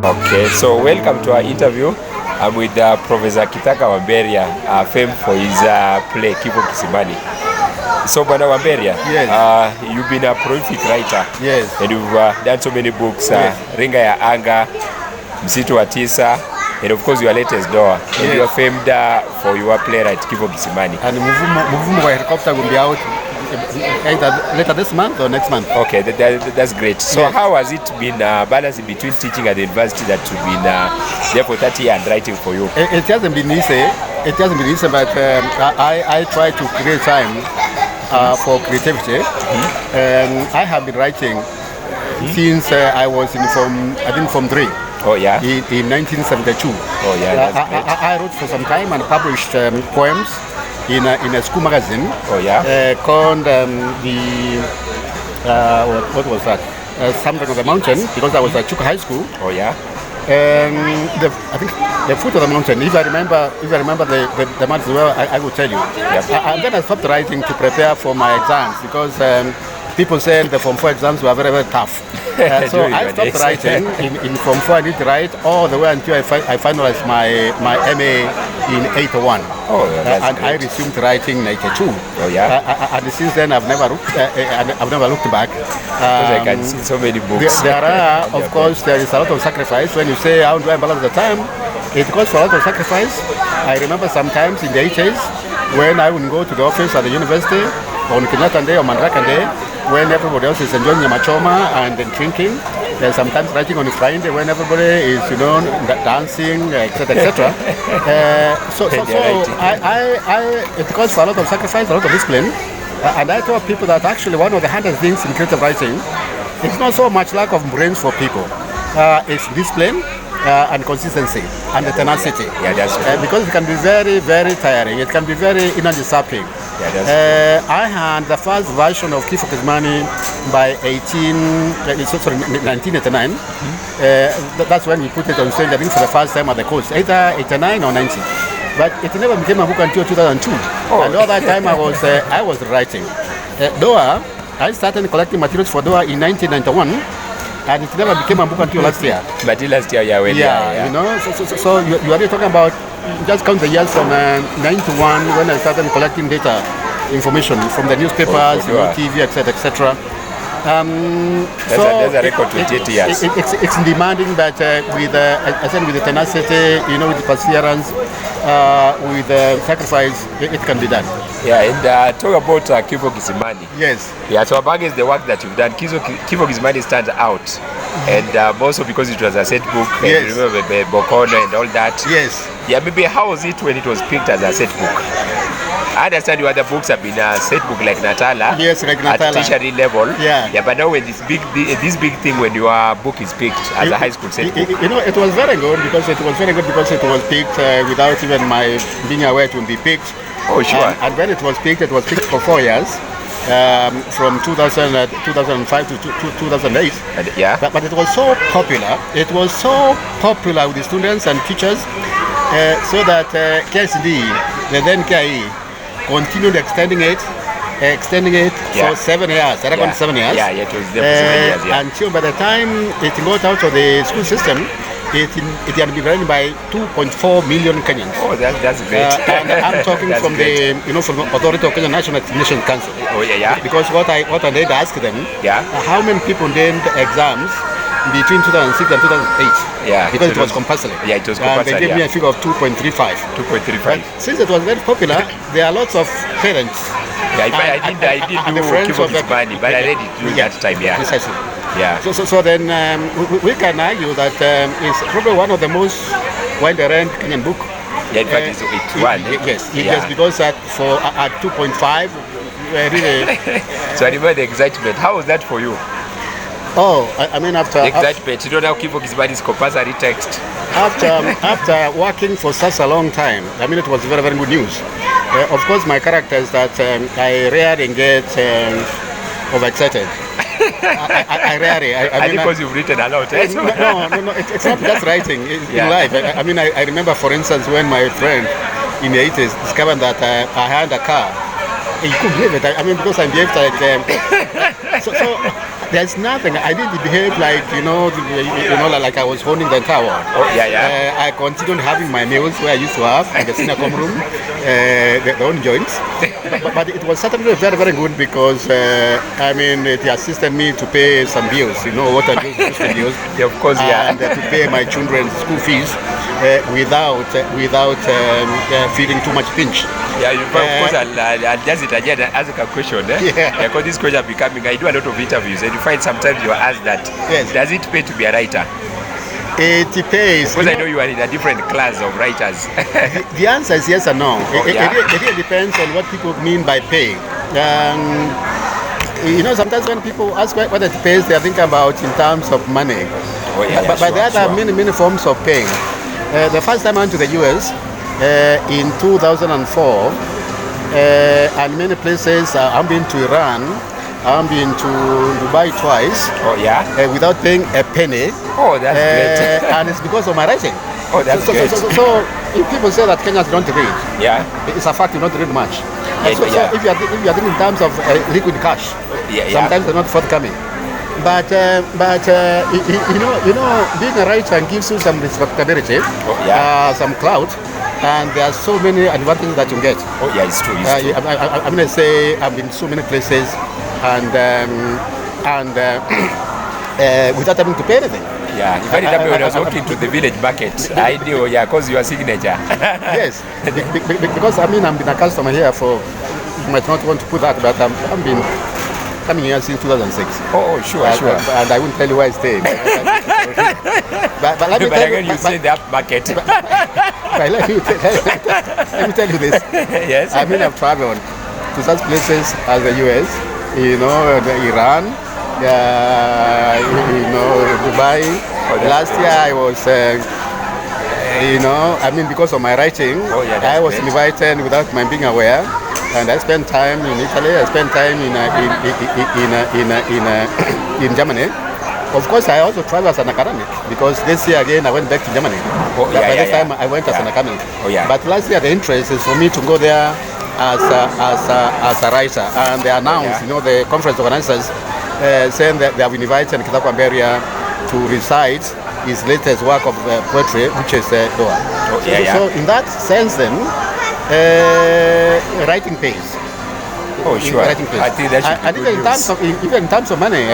Okay, so welcome to our interview. I'm with Professor Kithaka Mberia, famed for his play Kifo, Kisimani. So, Bwana Mberia, yes. You've been a prolific writer. Yes. And you've done so many books, yes. Ringa ya Anga, Msitu wa Tisa, and of course your latest Doa. Yes. And you are famed for your playwright Kifo, Kisimani. And Muvumu wa Helicopter will be out either later this month or next month. Okay, that's great. So yes. How has it been balancing between teaching at the university that you've been there for 30 years and writing for you? It hasn't been easy. It hasn't been easy, but I try to create time for creativity. I have been writing since I was in Form 3. Oh yeah. In 1972. Oh yeah, that's great. I wrote for some time and published poems in a school magazine. Oh yeah. Called what was that? Something of the Mountain, because I was at Chuka High School. Oh yeah. I think the foot of the mountain. If I remember the months well, I will tell you. Yep. And then I stopped writing to prepare for my exams because people said the Form 4 exams were very, very tough. So I stopped writing in Form 4. I did write all the way until I finalized my MA in 81. Oh, that's and great. I resumed writing in 82. Oh yeah. And since then I've never looked back. Because I can see so many books. There are, of course, there is a lot of sacrifice. When you say how do I balance the time, it goes for a lot of sacrifice. I remember sometimes in the 80s when I would go to the office at the university on Kenyatta Day or Mandraka Day, when everybody else is enjoying machoma and drinking. There's sometimes writing on Friday when everybody is, dancing, etc., etc. It calls for a lot of sacrifice, a lot of discipline. And I tell people that actually one of the hardest things in creative writing is not so much lack of brains for people. It's discipline and consistency and the tenacity. Yeah, that's true. Because it can be very, very tiring. It can be very energy sapping. Yeah, that's I had the first version of Kifo Kisimani by 1989. That's when we put it on stage, I think, for the first time at the coast, either 89 or 90. But it never became a book until 2002. Oh. And all that time I was writing. Doa, I started collecting materials for Doa in 1991. And it never became a book until last year. But last year, yeah. So you are talking about, just count the years from 91 when I started collecting data, information from the newspapers, TV, etc., etc. There's a record to 30 years. It's demanding, but with the tenacity, with the perseverance, with the sacrifice, it can be done. Yeah, and talk about Kifo Kisimani. Yes. Yeah, so against the work that you've done, Kifo Kisimani stands out. And also because it was a set book, yes. And you remember Bokono and all that. Yes. Yeah, maybe how was it when it was picked as a set book? I understand your other books have been a set book like Natala. Yes, like Natala. At tertiary level. Yeah. Yeah, but now when this big thing when your book is picked as a high school set book. It was very good because it was picked without even my being aware it would be picked. Oh, sure. And when it was picked for 4 years. From 2005 to 2008. Yeah. But it was so popular. It was so popular with the students and teachers, so that KSD, the then KIE, continued extending it for 7 years. 7 years. Yeah, it was there for 7 years. Yeah. Until by the time it got out of the school system, it had been run by 2.4 million Kenyans. Oh, that's great. And I'm talking from great. From the Authority of Kenya National Examination Council. Oh yeah. Because what I did ask them, how many people did exams between 2006 and 2008? Yeah. Because it was compulsory. Yeah, it was compulsory. They gave me a figure of 2.35. 2.35. But since it was very popular, there are lots of parents. Yeah, I did do Kifo Kisimani, but I read it during that time. Yeah. Precisely. Yeah. So then we can argue that it's probably one of the most widely-read Kenyan book. Yeah, in fact, it's one. Yes, because at 2.5, really. So I remember the excitement. How was that for you? Oh, I mean after the excitement. You don't know Kifo Kisimani is compulsory text. After working for such a long time, I mean it was very, very good news. Of course, my character is that I rarely get overexcited. I rarely. I mean, because you've written a lot. No, it's not just writing. In life. I remember, for instance, when my friend in the 80s discovered that I had a car. You couldn't believe it. Because I behaved like. There's nothing. I didn't behave like like I was owning the entire world. Oh, yeah. I continued having my meals where I used to have in the senior com room, their own joints. But it was certainly very, very good because it assisted me to pay some bills. Water bills, Yeah, of course, yeah. and to pay my children's school fees without feeling too much pinch. Yeah, of course, I'll just ask a question. Yeah. Because this question becoming, I do a lot of interviews, and you find sometimes you are asked that, Yes. does it pay to be a writer? It pays. Because I know you are in a different class of writers. The answer is yes and no. Yeah. It really depends on what people mean by pay. Sometimes when people ask what it pays, they are thinking about in terms of money. Oh, yeah, But there are many forms of paying. The first time I went to the US in 2004, and many places, I've been to Iran, I've been to Dubai twice. Oh, yeah? Without paying a penny. Oh, that's great. And it's because of my writing. Oh, that's great. So if people say that Kenyans don't read, Yeah? it's a fact you don't read much. Yeah, So yeah. if you are thinking in terms of liquid cash, Yeah. sometimes they're not forthcoming. But being a writer gives you some respectability, some clout, and there are so many advantages that you get. Oh, yeah, it's true. It's true. I'm going to say I've been so many places and without having to pay anything. Yeah, in fact, when I was walking to the village market, I knew, because your signature. Yes, because I've been a customer here for, you might not want to put that, but I've been coming here since 2006. Oh, sure. And I won't tell you where I stay. but let me tell Again, you say the up market. But let me tell you this. Yes. I've traveled to such places as the US, Iran, Dubai. Last year I was, because of my writing, I was invited without my being aware, and I spent time in Italy. I spent time in Germany. Of course, I also traveled as an academic because this year again I went back to Germany. By this time I went as an academic. Oh, yeah. But last year the interest is for me to go there as a writer, and they announced, the conference organizers saying that they have invited Kithaka Mberia to recite his latest work of poetry, which is Doa. So in that sense, then writing pays. Oh, sure. Writing pays. I think that should And be even good in terms news. even in terms of money,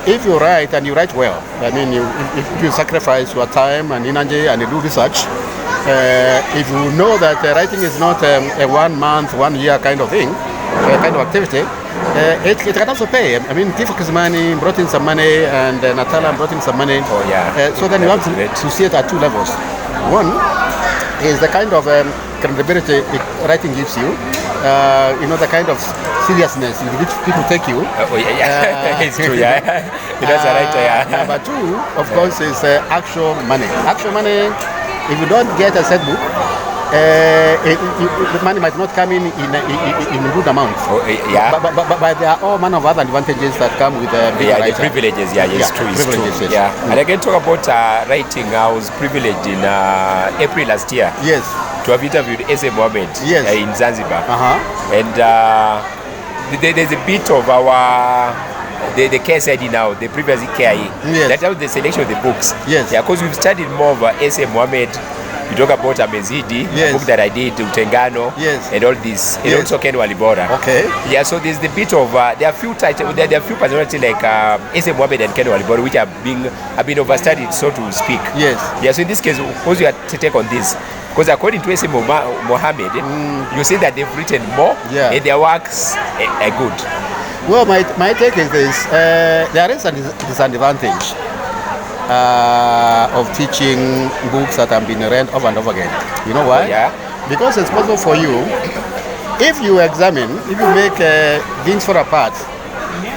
if you write and you write well, if you sacrifice your time and energy and you do research, if you know that writing is not a 1 month, 1 year kind of thing, kind of activity, it can also pay. Kifo Kisimani brought in some money, and Natala brought in some money. Oh, yeah. So then you have to see it at two levels. One is the kind of credibility writing gives you, the kind of seriousness in which people take you. It's true, That's a writer, Number two, of course, is actual money. Actual money, if you don't get a set book, the money might not come in good amount. But there are all manner of other advantages that come with being a writer. The privileges, it's true. Yes. Yeah. And I can talk about writing. I was privileged in April last year. Yes. To have interviewed S.A. Mohammed in Zanzibar. And there's a bit of our the case ID now, the previous KIE. Yes. That was the selection of the books. Yes. Yeah, because we've studied more of S.A. Mohammed. You talk about Amezidi, the book that I did, Utengano, and all this, and also Ken Walibora. Okay. Yeah, so there's the bit of there are few titles, there are few personalities like S.A. Mohammed and Ken Walibora, which have been overstudied, so to speak. Yes. Yeah. So in this case, suppose you have to take on this, because according to S.A. Mohammed, you say that they've written more, and their works are good. Well, my take is this: there is a disadvantage of teaching books that have been read over and over again. You know why? Because it's possible for you, if you make things fall apart,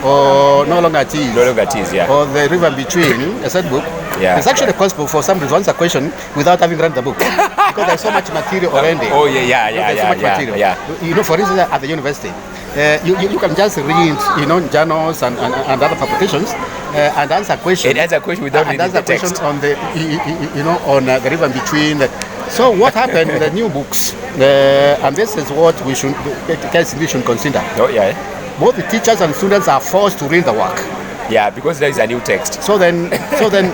or no longer tease, or the river between a set book, it's actually possible for somebody to answer a question without having read the book, because there's so much material already. There's so much material. For instance, at the university, you can just read, journals and other publications and answer questions. And answer question without reading the text. On the, on the river between. So what happened with the new books? And this is what we should consider. both the teachers and students are forced to read the work. Yeah, because there is a new text. So then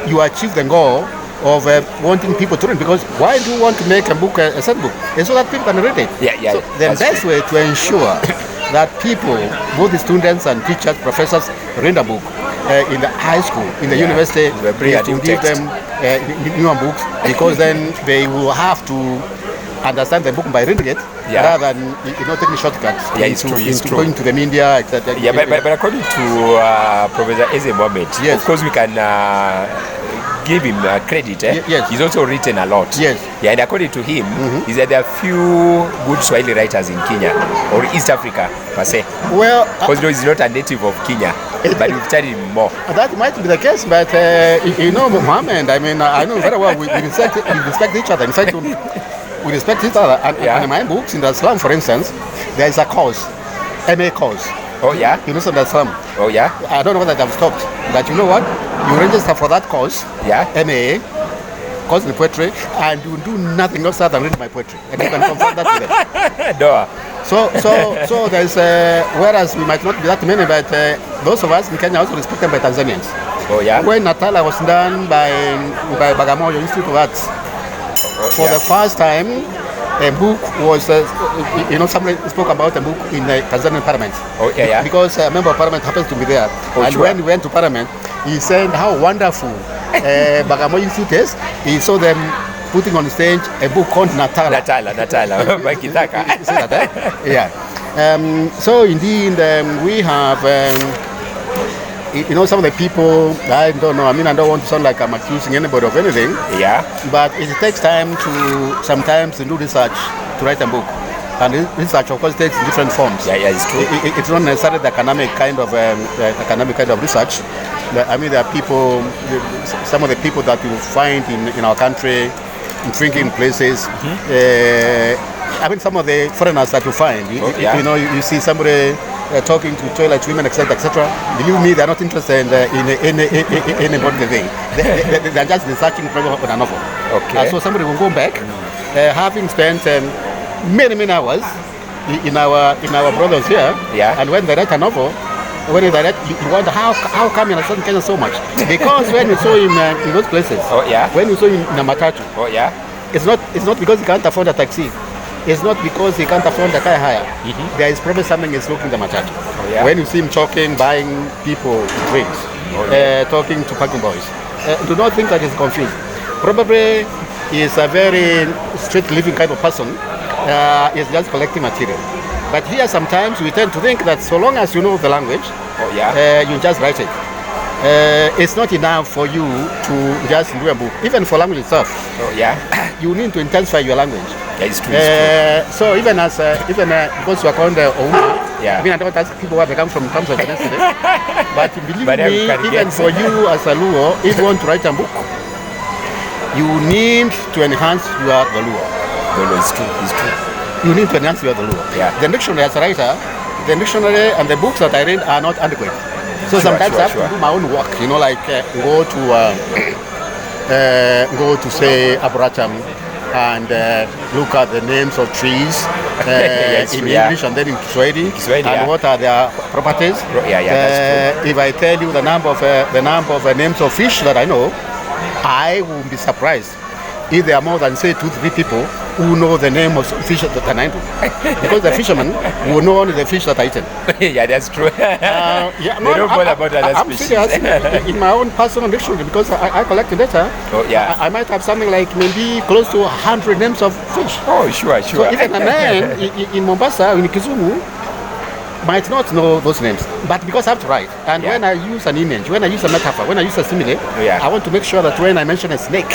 you achieve the goal of wanting people to read. Because why do you want to make a book a set book? It's so that people can read it. Yeah. So the best way to ensure that people, both the students and teachers, professors, read a book in the high school, in the university, is to give them newer books, because then they will have to understand the book by reading it, rather than taking shortcuts into going to the media, etc. Yeah, but according to Professor Eze Mohammed, yes, of course we can give him credit. Yes. He's also written a lot. Yes. Yeah, and according to him, he said there are few good Swahili writers in Kenya or East Africa per se. Well, because he's not a native of Kenya, but we've studied him more. That might be the case, but Mohammed, I mean, I know very well we respect each other. In fact, we respect each other. And in my books, in the Islam, for instance, there is a course, MA course. Oh, yeah? You know some Islam. Oh, yeah? I don't know whether they've stopped. But you know what? You register for that course, MA, course in poetry, and you do nothing else other than read my poetry. And you can confirm that with them. No. So there's, whereas we might not be that many, but those of us in Kenya also respected by Tanzanians. Oh, yeah? When Natala was done by Bagamoyo Institute of Arts, for the first time, a book was, somebody spoke about a book in the Tanzanian parliament. Oh, yeah. Because a member of parliament happens to be there. When we went to parliament, he said how wonderful Bagamoyo Institute is. He saw them putting on stage a book called Natala by Kithaka. See that, Yeah. So indeed, we have, some of the people, I don't know, I mean, I don't want to sound like I'm accusing anybody of anything. Yeah. But it takes time to sometimes do research to write a book. And research, of course, takes different forms. Yeah, it's true. It's not necessarily the academic kind of research. I mean, there are people, some of the people that you find in our country, in drinking places. I mean, some of the foreigners that you find, you see somebody talking to toilet women, etc., etc. Believe me, they're not interested in any particular thing. They're just researching on a novel. Okay. So somebody will go back, having spent many hours in our brothers here, and when they write a novel, when they write, you wonder how come you understand Kenya so much? Because when you saw him in those places, when you saw him in a matatu, it's not because he can't afford a taxi. It's not because he can't afford the car hire. There is probably something he's looking at the matatu. When you see him talking, buying people drinks, talking to parking boys, do not think that he's confused. Probably he's a very straight living kind of person. He's just collecting material. But here sometimes we tend to think that so long as you know the language, you just write it. It's not enough for you to just do a book. Even for language itself, you need to intensify your language. It's true. So even because we are called I mean, I don't ask people where they come from in terms of ethnicity, but believe me, even for you as a Luo, if you want to write a book, you need to enhance your Luo. No, it's true. You need to enhance your Luo. The dictionary as a writer, the dictionary and the books that I read are not adequate. So sometimes I have to do my own work, like go to say Arboretum and look at the names of trees in English and then in Kiswahili, and what are their properties. If I tell you the number of names of fish that I know, I will be surprised if there are more than say 2-3 people who know the name of fish that I do, because the fishermen will know only the fish that I eat. That's true. They don't bother about other I'm species. serious. In my own personal dictionary, because I collected data, I might have something like maybe close to 100 names of fish. Oh, sure. So even a man in Mombasa, in Kisumu, might not know those names, but because I have to write, and when I use an image, when I use a metaphor, when I use a simile, I want to make sure that when I mention a snake,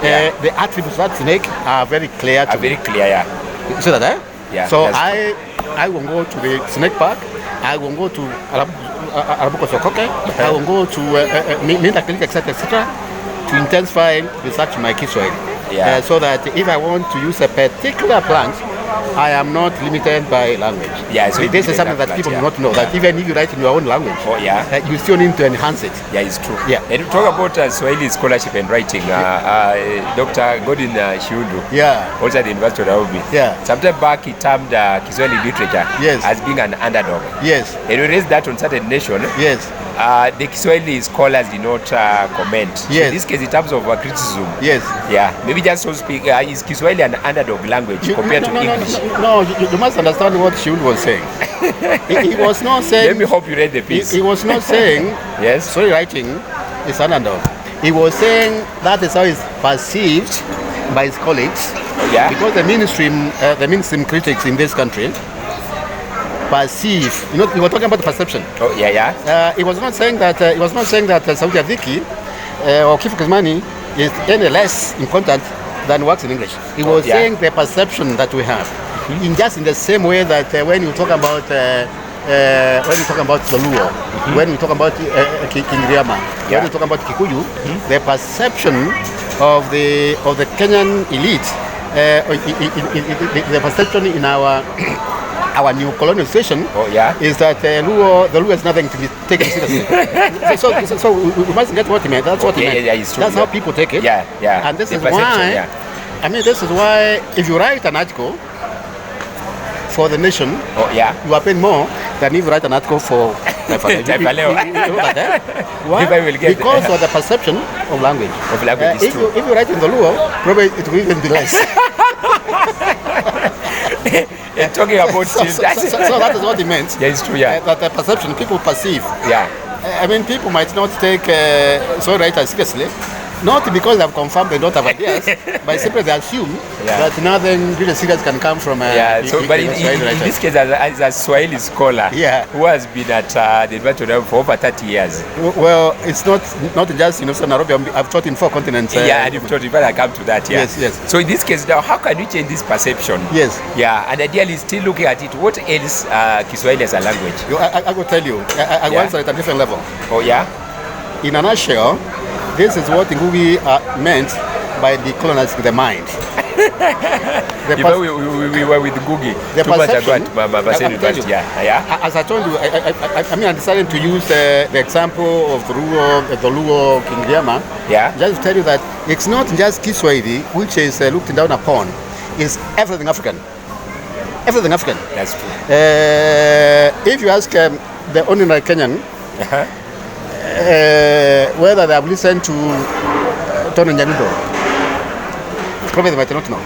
the attributes of that snake are very clear. Very clear, You see that, So I will go to the snake park. I will go to Arabuko Sokoke. I will go to Minda Clinic, etc., to intensify research in my Kiswahili. So that if I want to use a particular plant I am not limited by language. Yeah, so this is something that people do not know. Yeah. That even if you write in your own language, Oh, yeah. you still need to enhance it. Yeah, it's true. Yeah. And to talk about Swahili scholarship and writing, Dr. Godin Shiundu, also at the University of Nairobi, sometime back he termed Kiswahili literature as being an underdog. Yes. And we raised that on certain nation. Yes. The Kiswahili scholars did not comment. Yes. So in this case, in terms of criticism, yes. Yeah, maybe just so to speak, is Kiswahili an underdog language compared to English? No, you must understand what Shiundu was saying. he was not saying... Let me hope you read the piece. He was not saying yes. Sorry, writing is an underdog. He was saying that is how it's perceived by his colleagues. Yeah. Because the mainstream critics in this country perceive. You were talking about perception. Oh yeah. He was not saying that. Saudi Aviki or Kifo Kisimani is any less important than works in English. He was saying the perception that we have. In the same way that when you talk about the Luo, when we talk about Kingriama, when we talk about Kikuyu, the perception of the Kenyan elite, the perception in our new colonization is that the Luo is nothing to be taken seriously. so we must get what he meant. That's what he meant. Yeah, it's true. That's how people take it. Yeah. And this is why. I mean, this is why if you write an article for the nation, you are paying more than if you write an article for Why? Because of the perception of language. If you write in the Luo, probably it will even be less. Talking about so that is what he meant. Yeah, it's true. Yeah, that the perception people perceive. Yeah, I mean, people might not take writers seriously. Not because they have confirmed they don't have ideas, but simply they assume that nothing really serious can come from but in this case, as a Swahili scholar who has been at the University of Nairobi for over 30 years. Well, it's not just University of Nairobi. I've taught in 4 continents. And you've taught, but I come to that. Yes. So in this case now, how can we change this perception? Yes. Yeah, and ideally still looking at it, what else Kiswahili as a language? I will tell you. I answer at a different level. Oh yeah. In a nutshell, this is what Ngugi meant by decolonizing the mind. We were with Ngugi. The perception. As I told you, I decided to use the example of the Luo Kingriama. Just to tell you that it's not just Kiswahili which is looked down upon. It's everything African. Everything African. That's true. If you ask the ordinary Kenyan, whether they have listened to Tony Nyanudo, probably they might not know.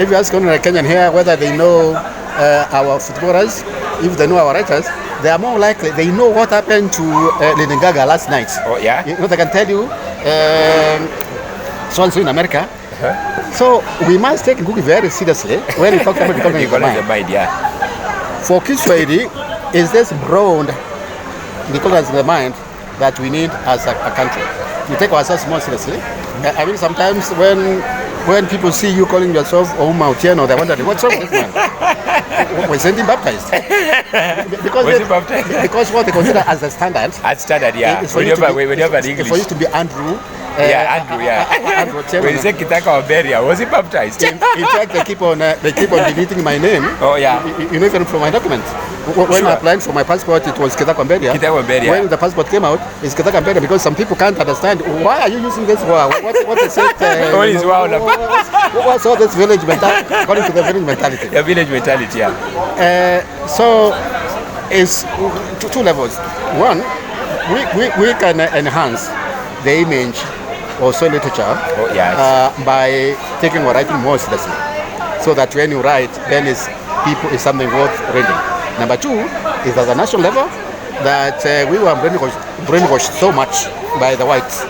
If you ask ordinary Kenyan here whether they know our footballers, if they know our writers, they are more likely they know what happened to Lady Gaga last night. Oh yeah. They can tell you so and so in America. So we must take Ngugi very seriously when we talk about decolonizing the mind. For Kiswahili, is this broad decolonizing the mind that we need as a country? We take ourselves more seriously. I mean, sometimes when people see you calling yourself Ouma Otieno, they wonder, what's wrong with this man? Was he baptized? Because what they consider as a standard. As standard, yeah. For you to be Andrew. Andrew. When you say Kithaka or Mberia, was he baptized? In fact, they keep on deleting my name. Oh yeah. Even from my documents. When I applied for my passport, it was Kithaka Mberia. When the passport came out, it's Kithaka Mberia because some people can't understand why are you using this word. What is it? What is wow? What's all this village mentality? According to the village mentality. Yeah, village mentality. Yeah. So it's two levels. One, we can enhance the image also literature by taking or writing more seriously, so that when you write, then it's something worth reading. Number 2 is at the national level that we were brainwashed so much by the whites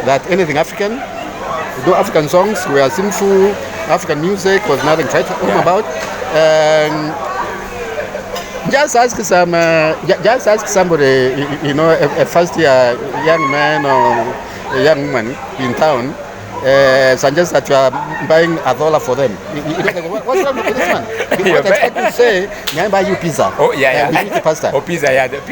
that anything African, do African songs were sinful, African music was nothing to write home about. Just ask somebody, a first year young man or a young woman in town, suggest that you are buying $1 for them. What's wrong with this man? Because I expect to say, may I buy you pizza? Oh yeah. We eat the pasta. Oh pizza, yeah. If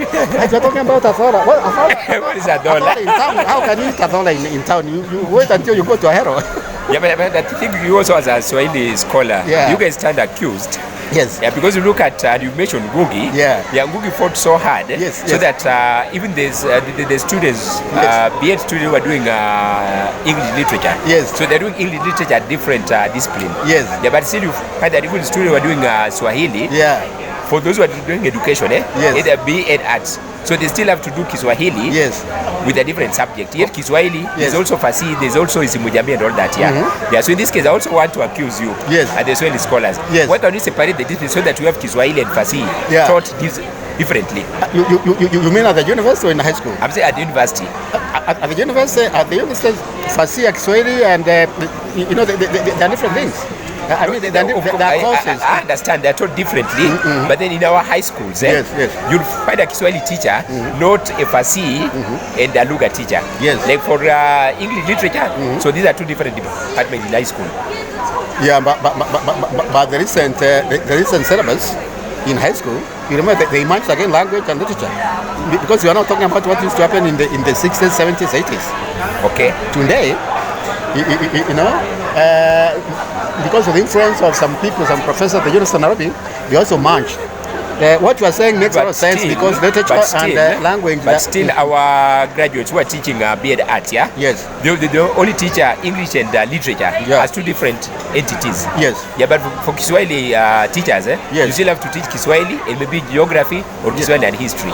you're talking about $1, what is $1? In town, how can you eat $1 in town? You wait until you go to a hero. Yeah, but I think you also as a Swahili scholar, you guys stand accused. Yes. Yeah, because you look at, you mentioned Ngugi. Yeah. Ngugi fought so hard. So that even there's the students, BEd students who are doing English literature. Yes. So they're doing English literature different discipline. Yes. Yeah, but still you find that even students who are doing Swahili. Yeah. For those who are doing education, either BEd arts. So they still have to do Kiswahili with a different subject. Yet Kiswahili is also Fasihi, there's also Isimujamii and all that. Yeah. So in this case, I also want to accuse you and the Swahili scholars. Why can you separate the disciplines so that we have Kiswahili and Fasihi taught differently? You mean at the university or in the high school? I'm saying at the university. At the university, Fasihi, Kiswahili, and they are different things. I mean, there are courses. I understand they're taught differently, but then in our high schools, you'll find a Kiswahili teacher, not a Fasihi and a Lugha teacher. Like for English literature, so these are two different departments in high school. Yeah, but the recent syllabus in high school, you remember they merged again language and literature, because you are not talking about what used to happen in the 60s, 70s, 80s. Okay. Today, because of the influence of some people, some professors at the University of Nairobi, they also merged. What you are saying makes a lot of sense, because literature and language. But still, our graduates who are teaching BEd Arts, they only teach English and literature as two different entities. Yeah, but for Kiswahili teachers, you still have to teach Kiswahili and maybe geography or Kiswahili and history.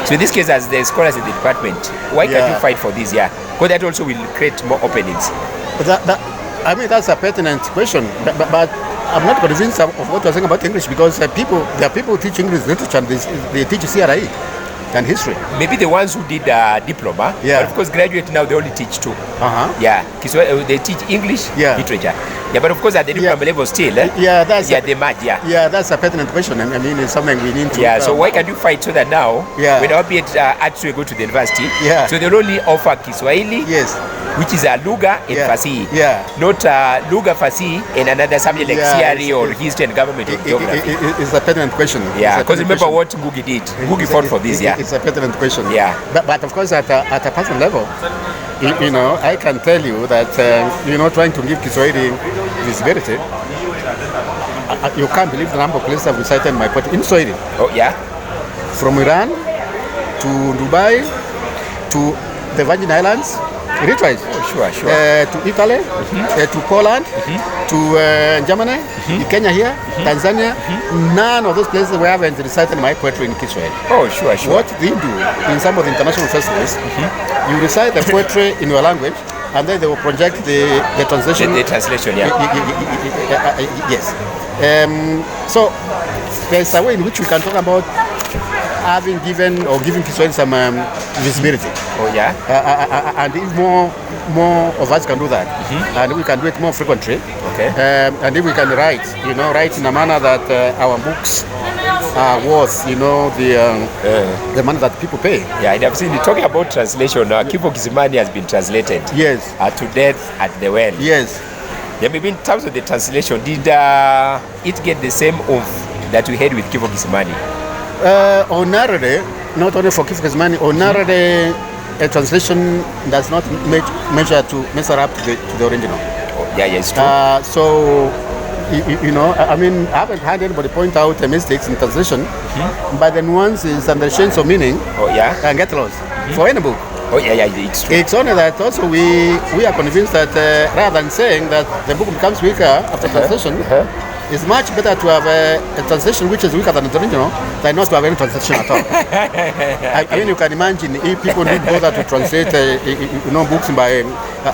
So in this case, as the scholars in the department, why can't you fight for this? Because that also will create more openings. I mean, that's a pertinent question, but I'm not convinced of what you're saying about English, because there are people who teach English literature and they teach CRE and history. Maybe the ones who did diploma, but of course graduate now they only teach two. Yeah, they teach English literature. Yeah, but of course at the diploma level still, they merge. Yeah, that's a pertinent question. I mean, it's something we need to. Yeah, so why can't you fight so that now, when our BEd arts will go to the university, so they'll only offer Kiswahili, which is a Lugha and Fasihi, not Lugha, Fasihi, and another subject like CRE or history and government or geography. It's a pertinent question. Yeah, because remember what Ngugi did. Ngugi fought for this. It's a pertinent question. Yeah, but of course at a personal level, I can tell you that trying to give Kiswahili visibility, you can't believe the number of places I've recited my poetry in Swahili. Oh yeah, from Iran to Dubai to the Virgin Islands. Retries. Sure. To Italy, to Poland, to Germany, Kenya here, Tanzania. None of those places where I haven't recited my poetry in Kiswahili. Oh, sure. What they do in some of the international festivals, you recite the poetry in your language, and then they will project the translation. The translation, yes. So there's a way in which we can talk about having given or giving Kiswahili some visibility. Oh yeah. And if more of us can do that, and we can do it more frequently. Okay. And if we can write in a manner that our books are worth, the money that people pay. Yeah, and I've seen you talking about translation. Kifo Kisimani has been translated. Yes. To death at the well. Yes. Yeah, maybe in terms of the translation, did it get the same oomph that we had with Kifo Kisimani? Ordinarily, not only for Kifo Kisimani, ordinarily a translation does not measure up to the original. Oh, yeah, it's true. So, I mean, I haven't had anybody point out the mistakes in translation, but the nuances and the shades of meaning can get lost for any book. Oh yeah, it's true. It's only that also we are convinced that rather than saying that the book becomes weaker after translation, it's much better to have a translation which is weaker than the original than not to have any translation at all. I mean, you can imagine if people did bother to translate books by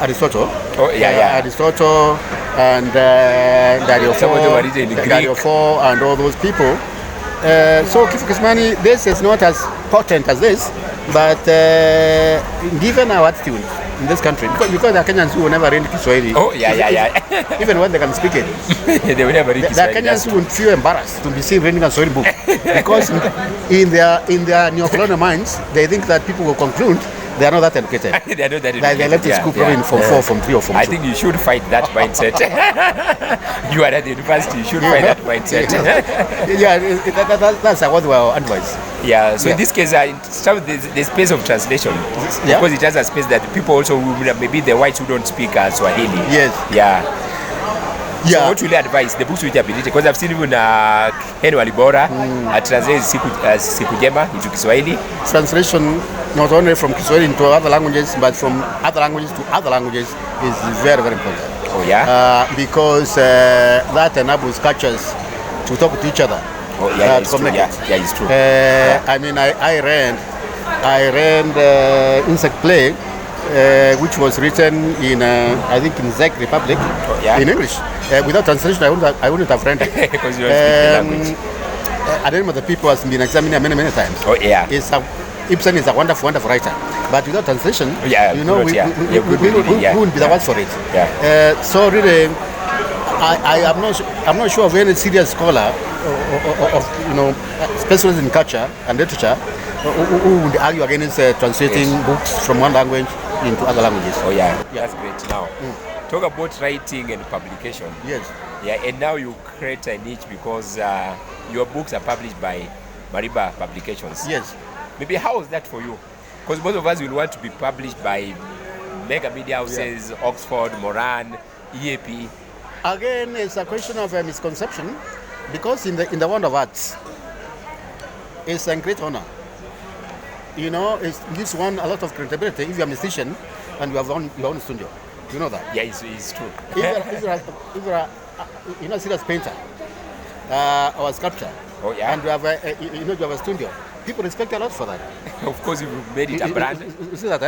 Aristotle. Oh yeah. Aristotle and Dariopho and all those people. So Kifo Kisimani, this is not as potent as this, but given our attitude in this country, because the Kenyans who will never read Kiswahili. Oh yeah. Even when they can speak it, they will never read Kiswahili. The Kenyans will feel embarrassed to be seen reading a Swahili book, because in their neo-colonial minds, they think that people will conclude they are not that educated. They are not that They educated, left the school probably in Form 4, Form 3 or Form 2. I think you should fight that mindset. You are at the university, you should fight that mindset. That's what our advice. Yeah, so in this case, the space of translation, because it has a space that people also, maybe the whites who don't speak Swahili. Yes. Yeah. So what will you advise the books which have been written? Because I've seen even Kenyan Author translate Siku Njema into Kiswahili. Translation not only from Kiswahili into other languages, but from other languages to other languages is very, very important. Oh yeah. Because that enables cultures to talk to each other. Oh yeah, it's true. Yeah, it's true. I mean, I read Insect Play, which was written in I think in Czech Republic in English. Without translation, I wouldn't have read it. Because you don't speak the language. I don't know, the people has been examining many times. Oh yeah. Ibsen is a wonderful writer, but without translation, we wouldn't be the ones for it. Yeah. So really, I'm not sure of any serious scholar of specialists in culture and literature who would argue against translating books from one language into other languages. Oh yeah, that's great. Now, talk about writing and publication. Yes. Yeah, and now you create a niche because your books are published by Mariba Publications. Yes. Maybe how was that for you? Because most of us will want to be published by mega media houses, Oxford, Moran, EAP. Again, it's a question of a misconception, because in the world of arts, it's a great honor. It gives one a lot of credibility if you're a musician and you have your own studio. You know that? Yeah, it's true. If you're a serious painter or a sculptor, and you have a studio, people respect you a lot for that. Of course, you've made it a brand. You see that,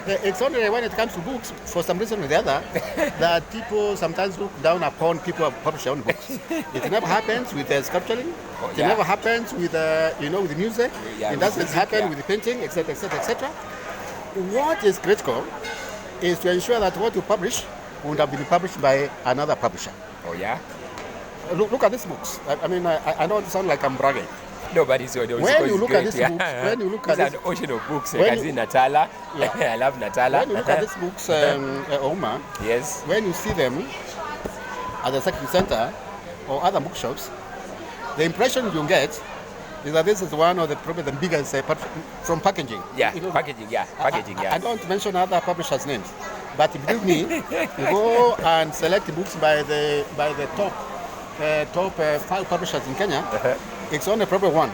It's only when it comes to books, for some reason or the other, that people sometimes look down upon people who publish their own books. It never happens with sculpturing. It never happens with with the music. It doesn't happen with the painting, etc., etc., etc. What is critical is to ensure that what you publish would have been published by another publisher. Oh yeah. Look at these books. I mean, I know it sounds like I'm bragging. No, but it's when you look at these books, when you look at an ocean of books. I can see Natala. I love Natala. When you look at these books, Oma, yes. When you see them at the Second Center or other bookshops, the impression you get is that this is one of probably the biggest from packaging. Yeah, packaging. Yeah, packaging. I don't mention other publishers' names, but believe me, you go and select books by the top 5 publishers in Kenya. It's only probably one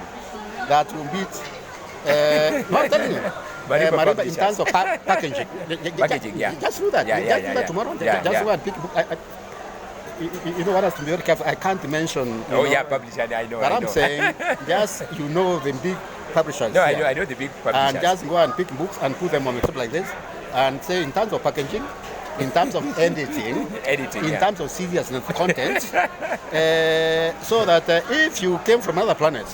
that will beat. No, I'm telling you. Mariba in terms of packaging. Packaging, yeah. Just do that. Just do that tomorrow. Just go and pick a book. You know what has to be very careful. I can't mention. Publisher. I know. But I'm saying, just the big publishers. No, I know the big publishers. And just go and pick books and put them on the top like this, and say in terms of packaging, in terms of editing, in terms of seriousness content, so that if you came from another planet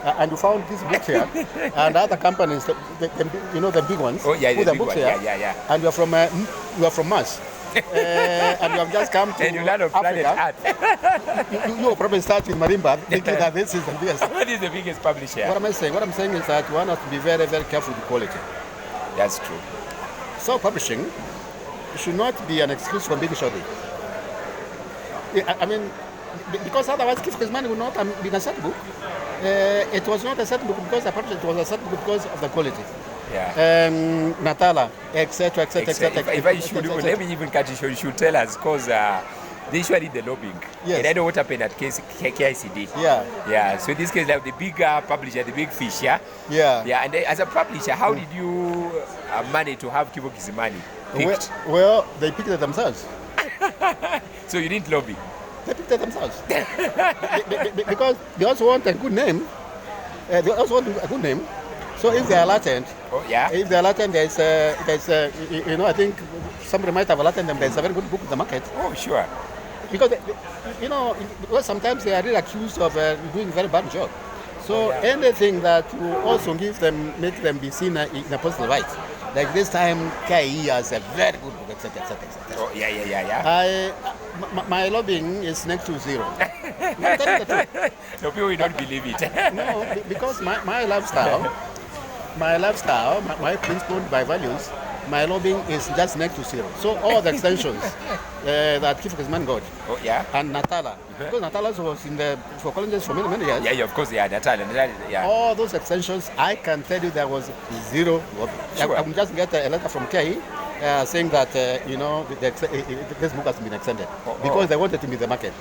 and you found this book here, and other companies, the big ones, put the books here, and you are from Mars. And you have just come to Africa, you will probably start with Marimba, thinking that this is the biggest. What is the biggest publisher? What am I saying? What I'm saying is that one has to be very, very careful with quality. That's true. So publishing should not be an excuse for being shoddy. I mean, because otherwise Kisimani would not have been a set book. It was not a set book because I published it. It was a set book because of the quality. Yeah. Natala, etc., etc., etc. If I should, let me even cut you should tell us, because they usually did the lobbying. Yes. And I know what happened at KICD. Yeah. So in this case, like the big publisher, the big fish, Yeah. And as a publisher, how did you manage to have Kifo Kisimani picked? Well, they picked it themselves. So you didn't lobby? They picked it themselves. Because they also want a good name. So if they are latent, there's I think somebody might have latent them. There's a very good book in the market. Oh, sure. Because sometimes they are really accused of doing a very bad job. So anything that will also make them be seen in a positive light. Like this time, KI has a very good book, etc., etc., etc. Oh, yeah. My lobbying is next to zero. No, people will not believe it. No, because my lifestyle my lifestyle, my principle, my values, my lobbying is just next to zero. So all the extensions that Kifo Kisimani got, and Natala, because Natala was in the for colleges for many years. Yeah, of course, Natala, yeah. All those extensions, I can tell you there was zero. Sure. I will just get a letter from KI saying that this book has been extended because they wanted to be the market.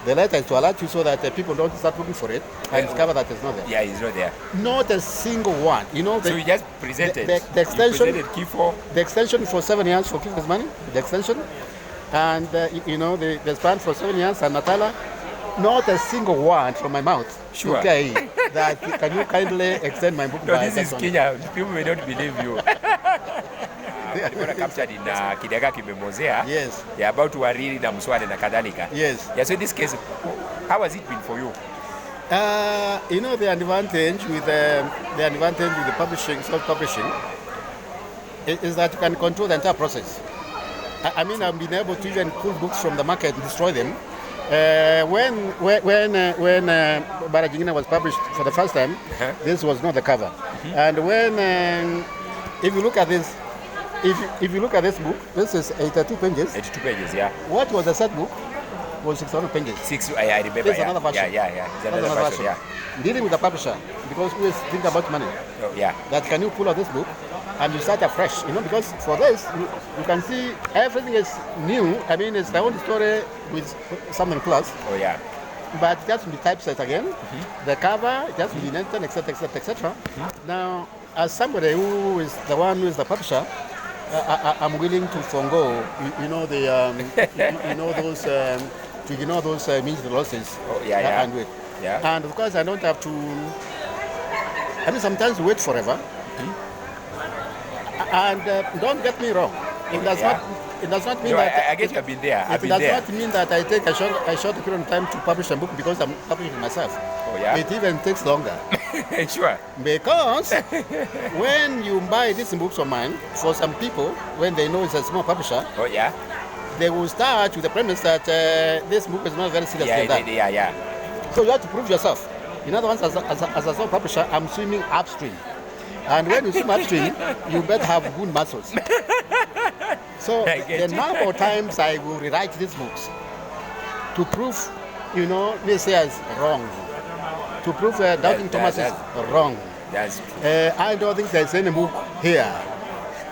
The letter is to alert you so that people don't start looking for it and discover that it's not there. Yeah, it's not there. Not a single one. So you just presented the extension. You presented Kifo. The extension for 7 years for Kifo Kisimani, the extension, and the span for 7 years and Natala. Not a single one from my mouth. Sure. Okay, that can you kindly extend my book? No, this is Kenya. People may not believe you. Captured in Kithaka Kimemozea. Yes. Yeah, about to Wariri na Mswade na kadhalika. Yes. Yeah, so in this case, how has it been for you? The advantage with the publishing, self-publishing, is that you can control the entire process. I've been able to even pull books from the market and destroy them. When Barajingina was published for the first time, this was not the cover. And when, if you look at this, if you look at this book, this is 82 pages. 82 pages, yeah. What was the set book? Was 600 pages. I remember. There's another version. Yeah. There's another version. Yeah. Dealing with the publisher, because we always think about money. Oh, yeah. That can you pull out this book and you start afresh, because for this you can see everything is new. It's the own story with something plus. Oh yeah. But it has to be typeset again. The cover, it has to be edited, etc. Now, as somebody who is the one who is the publisher, I'm willing to forego, those means the losses. Oh yeah. And wait. Yeah. And of course, I don't have to. Sometimes wait forever. And don't get me wrong. It does not mean that. I guess you have been there. It does not mean that I take a short period of time to publish a book because I'm publishing myself. Oh yeah. It even takes longer. Sure. Because when you buy these books of mine, for some people, when they know it's a small publisher, oh yeah, they will start with the premise that this book is not very serious. Yeah. So you have to prove yourself. In other words, as a small publisher, I'm swimming upstream. And when you swim upstream, you better have good muscles. So the number of times I will rewrite these books to prove, naysayers wrong. To prove Doubting Thomas is wrong. I don't think there's any book here.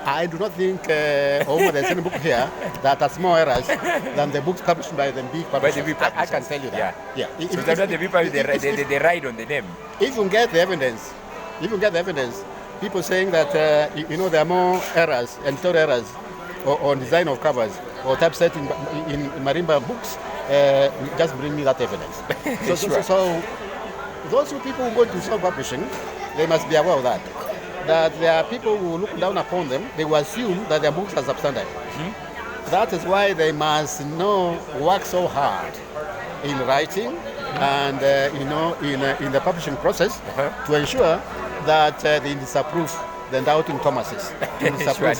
I do not think there's any book here that has more errors than the books published by the big publishers. I can tell you that. Yeah. So that's not the people they write on the name. If you get the evidence, people saying that there are more errors, editorial errers, or design of covers, or typesetting in Marimba books, just bring me that evidence. So those people who go to self-publishing, they must be aware of that. That there are people who look down upon them, they will assume that their books are substandard. That is why they must work so hard in writing and in the publishing process to ensure that they disapprove the Doubting Thomases. To disapprove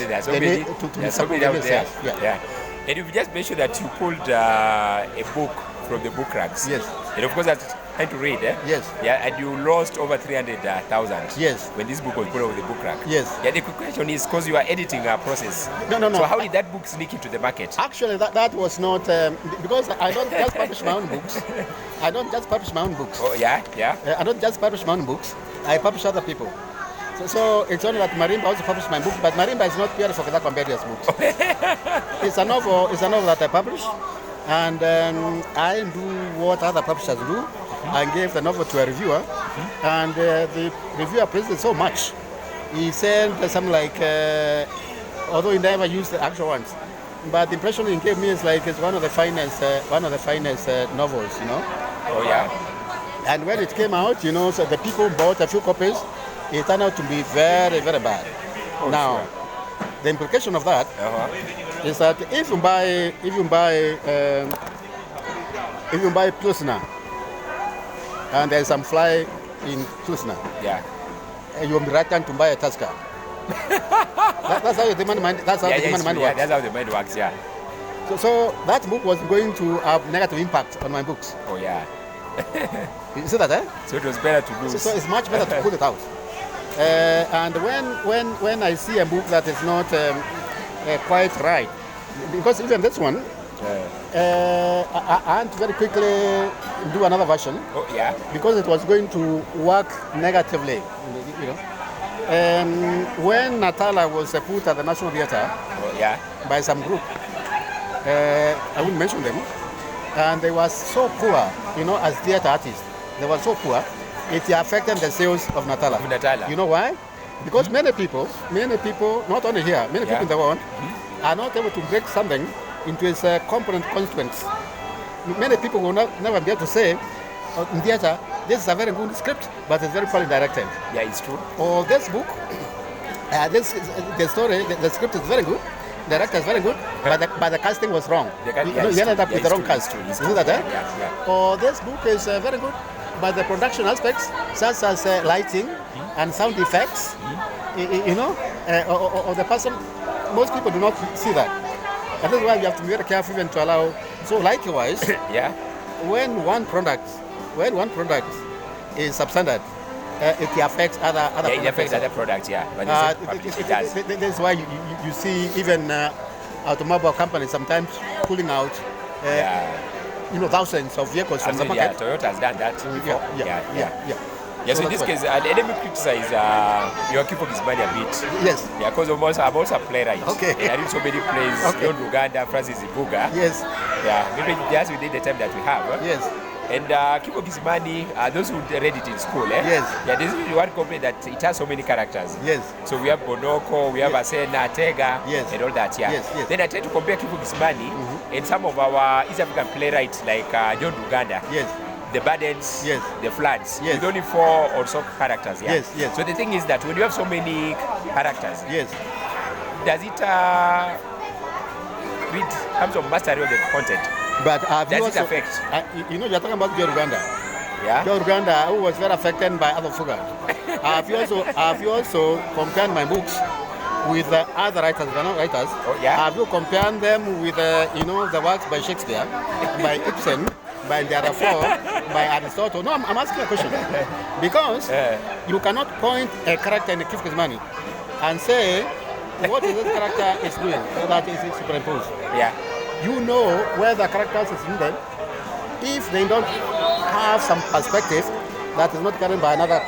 Yeah. And you've just mentioned that you pulled a book from the book racks. Yes. And of course that's time to read, eh? Yes. Yeah, and you lost over 300,000. Yes. When this book was put over the book rack. Yes. Yeah, the question is because you are editing a process. No. So how did that book sneak into the market? Actually, that was not because I don't just publish my own books. I don't just publish my own books. Oh yeah. I don't just publish my own books. I publish other people. So it's only that Marimba also published my book, but Marimba is not purely for Kithaka Mberia's books. It's a novel that I publish, and I do what other publishers do. I gave the novel to a reviewer, and the reviewer praised it so much. He said something like, although he never used the actual ones, but the impression he gave me is like it's one of the finest novels, Oh yeah. And when it came out, so the people bought a few copies. It turned out to be very, very bad. Now, the implication of that is that if you buy Pilsner and there's some fly in Pilsner, you will be reluctant to buy a Tusker. That's how the demand mind. That's how the demand mind works. That's how the mind works. Yeah. So that book was going to have negative impact on my books. Oh yeah. You see that, eh? So it was better to lose. So it's much better to pull it out. And when I see a book that is not quite right, because even this one, I had to very quickly do another version. Oh, yeah. Because it was going to work negatively, you know. When Natala was put at the National Theatre by some group, I wouldn't mention them, and they were so poor, you know, as theatre artists. They were so poor, it affected the sales of Natala. You know why? Because many people, not only here, many people in the world are not able to break something into its component constituents. Many people will never be able to say, in theatre, this is a very good script, but it's very poorly directed. Yeah, it's true. Or this book, the story, the script is very good, the director is very good, but the casting was wrong. You ended up with the wrong cast. You see that, Or this book is very good, but the production aspects, such as lighting and sound effects, you know, or the person, most people do not see that. And that's why you have to be very careful even to allow. So likewise, when one product is substandard, it affects other products. It affects other products, but it does. That's why you see even automobile companies sometimes pulling out you know, thousands of vehicles from the market. Yeah, Toyota has done that before. Yeah, so in this case, let me criticize your Kifo Kisimani a bit. Yes. Yeah, because I'm also a playwright. Okay. And I did so many plays, John Uganda, Francis Ibuga. Yes. Yeah, maybe just within the time that we have. Yes. And Kifo Kisimani, those who read it in school, Yes. Yeah, this is one complaint that it has so many characters. Yes. So we have Bonoko, we have Asena, Tega, and all that, Yes. Then I try to compare Kifo Kisimani and some of our East African playwrights like John Uganda. Yes. The burdens, the floods, with only 4 or so characters. Yes. So the thing is that when you have so many characters, does it read terms of mastery of the content? But does it affect? You know, you're talking about John Uganda. Yeah. John Uganda, who was very affected by other Fuga. Have you also compared my books with other writers, writers? Oh, yeah. Have you compared them with you know, the works by Shakespeare, by Ibsen, by the other 4, by Aristotle? No, I'm asking a question. Because you cannot point a character in the Kifo Kisimani and say, what is this character is doing, so that is superimposed. Yeah. You know where the characters is needed if they don't have some perspective that is not carried by another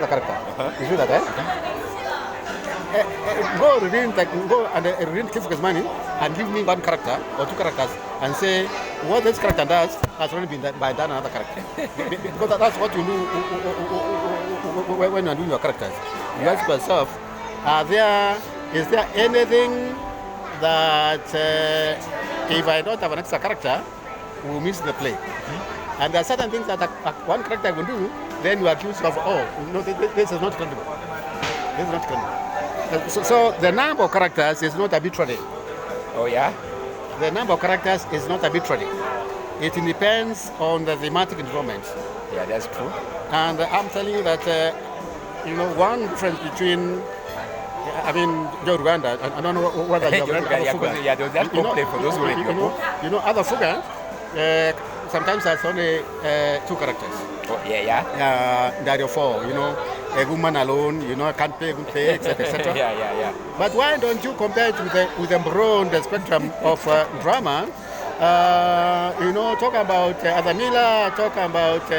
character. You see that, Go and read Kifo Kisimani and give me one character or 2 characters and say what this character does has already been done by another character. Because that's what you do when you are doing your characters. You ask yourself, is there anything that if I don't have an extra character, will miss the play? And there are certain things that one character will do, then you are accused of, no, this is not credible. This is not credible. So the number of characters is not arbitrary. Oh, yeah? The number of characters is not arbitrary. It depends on the thematic involvement. Yeah, that's true. And I'm telling you that, you know, one difference between, I mean, John Uganda, I don't know whether you have read other Fuga. Yeah, there was that complaint for those who read your book. You know, other Fuga, sometimes there's only 2 characters. Oh, yeah. There are 4, you know, a woman alone, you know, can't pay, good pay, etc. Yeah. But why don't you compare it with the broad spectrum of drama? You know, talk about Adamila, talk about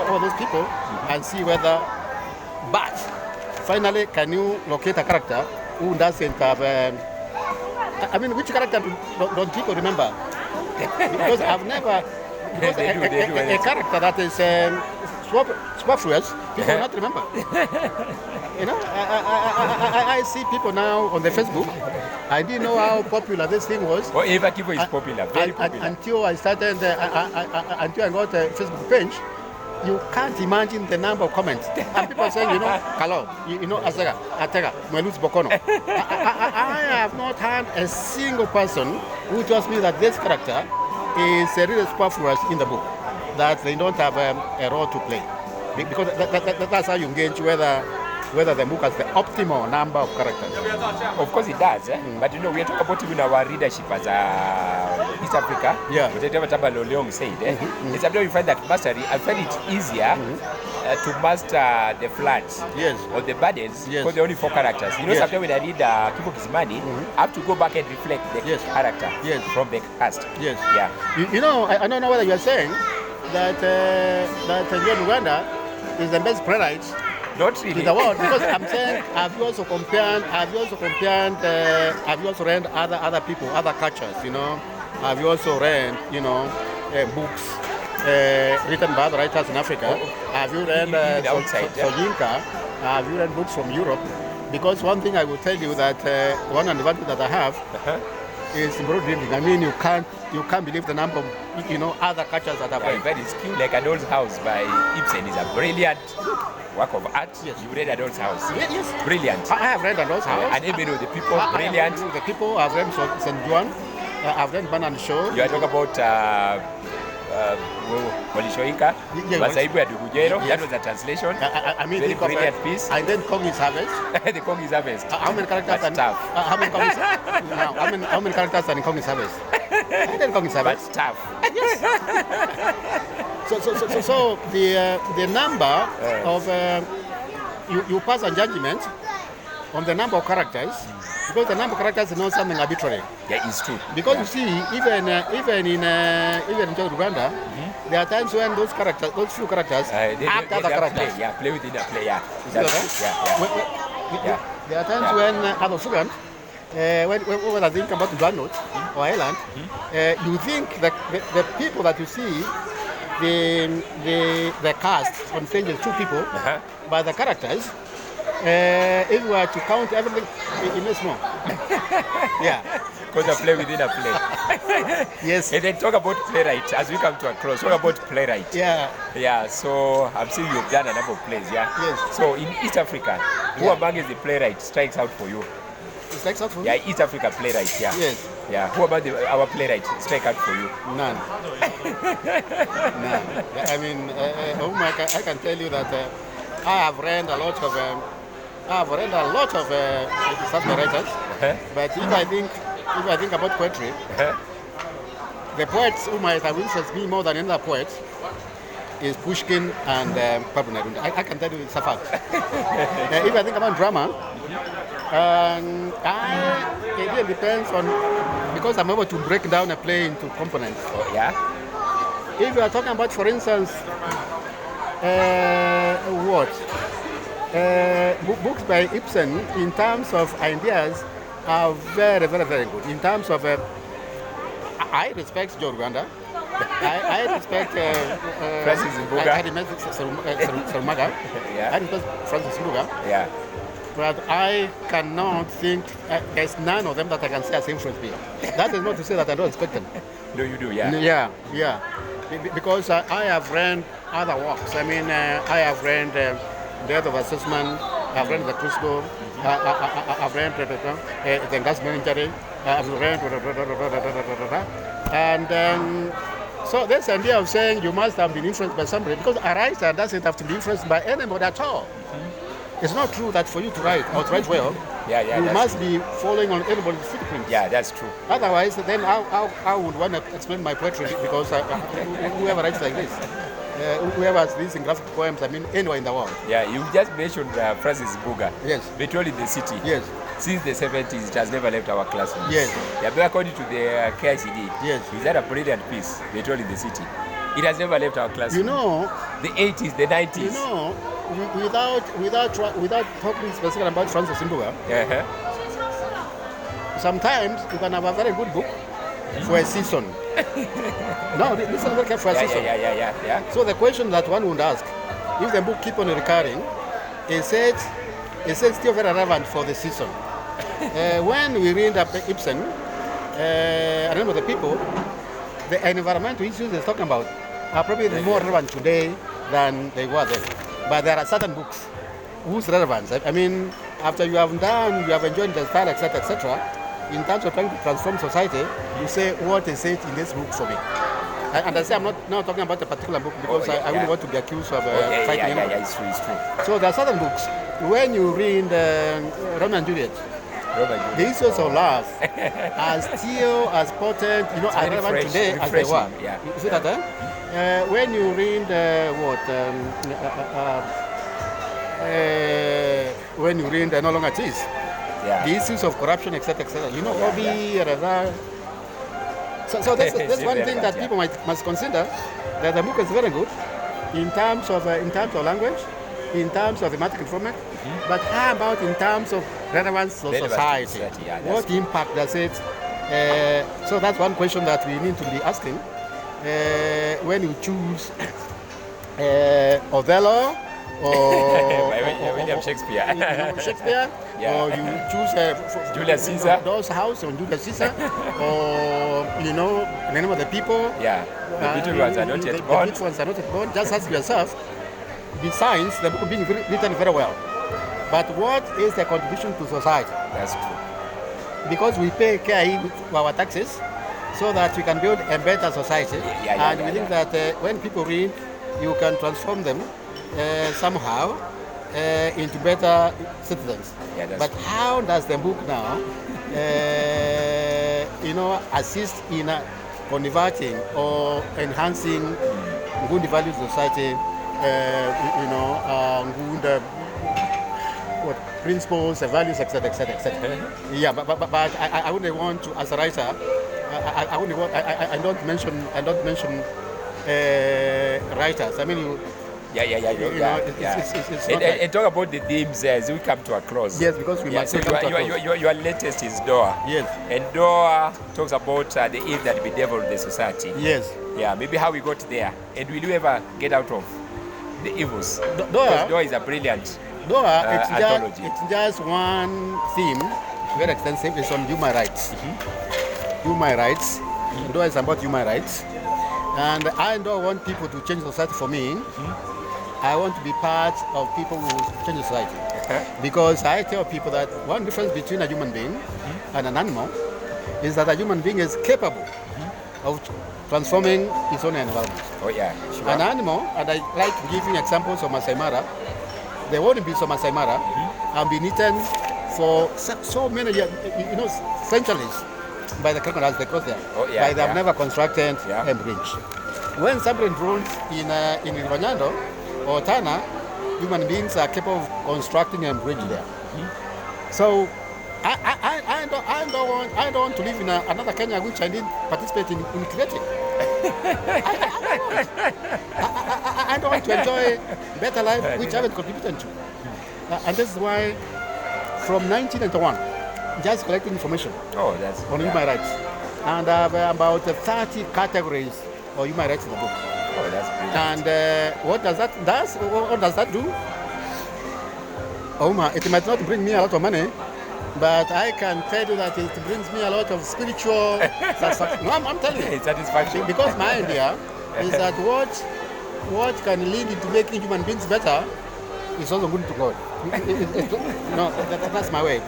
all those people, and see whether. But finally, can you locate a character who doesn't have? I mean, which character don't people remember? Because I've never. Because a character that is superfluous, people will not remember. You know, I see people now on the Facebook. I didn't know how popular this thing was. Oh, Eva Kifo is popular, very popular. Until I started, until I got a Facebook page, you can't imagine the number of comments. And people saying, you know, Kalo, you know, Atega, Melus Bokono. I have not had a single person who tells me that this character is really superfluous in the book, that they don't have a role to play. Because that's how you engage whether whether the book has the optimal number of characters. Of course it does, but you know, we are talking about even our readership as East Africa. Yeah. Whatever Tabalo Leong said, it's sometimes you find that mastery, I find it easier to master the floods or the burdens because there are only 4 characters. You know, sometimes when I read Kifo, Kisimani, I have to go back and reflect the character from the cast. Yes. Yeah. You know, I don't know whether you are saying that John Uganda is the best playwright Not really. in the world, because I'm saying, have you also read other people, other cultures, you know? Have you also read, you know, books written by other writers in Africa? Have you read Sojinka? Have you read books from Europe? Because one thing I will tell you that one advantage that I have is broad reading. I mean, you can't believe the number of, you know, other cultures that I've read. Very skilled. Like Adol's House by Ibsen is a brilliant work of art. Yes. You read Adol's House. Yes. Brilliant. I have read Adol's House. And even the people, brilliant. The people, I've read St. John. I've read Ban Show. You are talking about Molishoika, Masaibu ya Dugujero. That was a translation. I mean, very brilliant piece. And then Kongi's Harvest. The Kongi's Harvest. How many characters? That's tough. How many characters are in Kongi's Harvest? I did Kongi's Harvest. That's tough. Yes. So the number of you pass a judgment on the number of characters, because the number of characters is not something arbitrary. Yeah, it's true. Because you see, even in Uganda, there are times when those few characters act as characters. Play within a play. Yeah, there are times when other Sugan, when I think about Uganda or Ireland, you think that the people that you see, the cast on stage is 2 people, but the characters, if we were to count everything, it makes more. Yeah. Because I play within a play. Yes. And then talk about playwright as we come to a close. Talk about playwright. Yeah. Yeah. So I'm seeing you've done a number of plays. Yeah. Yes. So in East Africa, who among the playwright strikes out for you? Strikes out for you? Yeah, East Africa playwright. Yeah. Yes. Yeah. Who about our playwright strike out for you? None. None. I mean, I can tell you that I have read a lot of writers, but if I think about poetry, the poets who might have influenced me more than any other poet is Pushkin and Pablo Neruda. I can tell you it's a fact. If I think about drama, it really depends on, because I'm able to break down a play into components. Yeah. If you are talking about, for instance, books by Ibsen, in terms of ideas, are very, very, very good. In terms of, I respect John Uganda. I respect Francis Mbuga. I respect Francis Mbuga. Yeah. But I cannot think, there's none of them that I can say has influenced me. That is not to say that I don't respect them. No, you do, yeah. Yeah. Because I have read other works. I mean, I have read Death of a Salesman, I've read The Crucible, I've read The Gas Menagerie, I've read and so this idea of saying you must have been influenced by somebody, because a writer doesn't have to be influenced by anybody at all. It's not true that for you to write or to write well, you must be following on anybody's footprints. Yeah, that's true. Otherwise, then I would want to explain my poetry, because whoever writes like this, whoever has these in graphic poems, I mean, anywhere in the world. Yeah, you just mentioned Francis Mbuga. Yes. Petrol in the City. Yes. Since the 70s, it has never left our classrooms. Yes. Yeah, but according to the KICD, yes, is that a brilliant piece, Petrol in the City? It has never left our classrooms. You know, the 80s, the 90s. You know, without talking specifically about Francis Mbuga, sometimes you can have a very good book for a season. No, this is not for a season. Yeah. So the question that one would ask, if the book keep on recurring, is it still very relevant for the season? When we read Ibsen, I remember the people, the environmental issues he's talking about are probably more relevant today than they were then. But there are certain books whose relevance, I mean, after you have enjoyed the style, etc., in terms of trying to transform society, you say, what is it in this book for me? And I say I'm not talking about a particular book because I wouldn't want to be accused of fighting anyone. Yeah, it's true. So there are certain books, when you read Romeo and Juliet, the issues of love are still as potent, as relevant today as they were. Yeah. You see that, when you read when you read No Longer Tease, the issues of corruption, etc., Obi, So that's one thing that people must consider, that the book is very good in terms of language, in terms of thematic format, but how about in terms of relevance to society? What impact does it? So that's one question that we need to be asking when you choose Othello or William Shakespeare. Or you choose Julius Caesar. Those house on Julius Caesar, or the name of the people. The little ones are not yet born. The little ones are not yet born. Just ask yourself. Besides, the book being written very well, but what is the contribution to society? That's true. Because we pay care with our taxes, so that we can build a better society. We think that when people read, you can transform them somehow into better citizens. But true. how does the book now, assist in converting or enhancing good values of society? Good principles, values, etc., etc., etc. But I wouldn't want to, as a writer, I don't mention writers. I mean, and talk about the themes as we come to a close. Yes, because we must. So your latest is Doa. Yes. And Doa talks about the evil that bedeviled the society. Yes. Maybe how we got there, and will you ever get out of the evils? Doa is a brilliant anthology. It's just one theme, very extensive. It's on human rights. Human rights. Doa is about human rights, and I don't want people to change society for me. I want to be part of people who change society. Because I tell people that one difference between a human being and an animal is that a human being is capable of transforming its own environment. Sure. An animal, and I like giving examples of Masai Mara, the wild beasts of Masai Mara have been eaten for so many years, centuries by the crocodiles they cross there. They have never constructed a bridge. When somebody runs in Rwanyando or Tana, human beings are capable of constructing a bridge there. So I don't want to live in another Kenya which I didn't participate in creating. I don't want to enjoy better life which I haven't contributed to. And this is why from 1991, just collecting information on human rights. And I have about 30 categories of human rights in the book. That's brilliant. And what does that do? It might not bring me a lot of money, but I can tell you that it brings me a lot of spiritual satisfaction. No, I'm telling you. Satisfaction. Because my idea is that what can lead into making human beings better is also good to God. That's my way.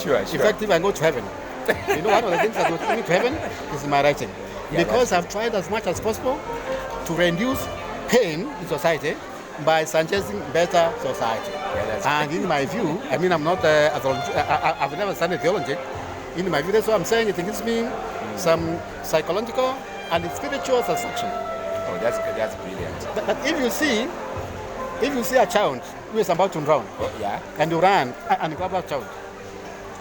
Sure. Effective, I go to heaven. One of the things that will take me to heaven is my writing. Because I've tried as much as possible to reduce pain in society by suggesting better society. And in my view, I mean, I'm not I've never studied theology. In my view, that's what I'm saying. It gives me some psychological and spiritual satisfaction. That's brilliant. But if you see a child who is about to drown, and you run and grab that child,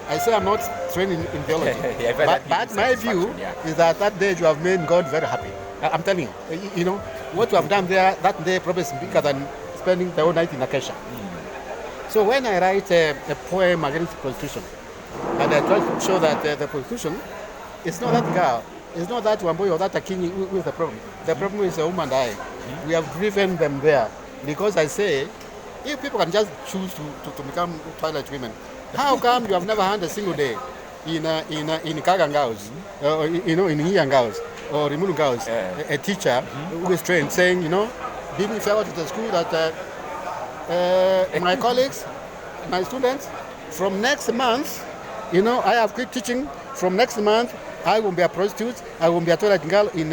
I say I'm not trained in theology. But my view is that day you have made God very happy. I'm telling you, what you have done there, that day probably is bigger than spending the whole night in Acacia. So when I write a poem against prostitution, and I try to show that the prostitution is not that girl, it's not that one boy or that Akinyi who is the problem. The problem is a woman and I. We have driven them there. Because I say, if people can just choose to become twilight women, how come you have never had a single day in Kagangaos, or in Iyangaos, or Rimulungaos, a teacher who is trained saying, being fair to the school that my colleagues, my students, from next month, I have quit teaching. From next month, I will be a prostitute. I will be a toilet girl in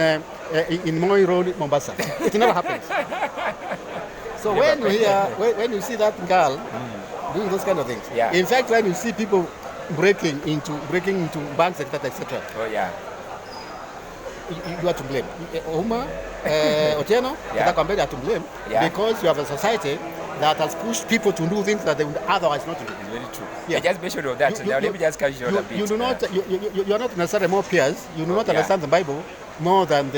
in Moi Road, Mombasa. It never happens. So when you see that girl doing those kind of things, in fact, when you see people breaking into banks, etc., oh yeah, you are to blame. Uma, Otieno, Kithaka, Mberia are to blame because you have a society that has pushed people to do things that they would otherwise not do. It's very true. I just mentioned of that. Now let me just catch you on a bit. You are not necessarily more peers. You do not understand the Bible more than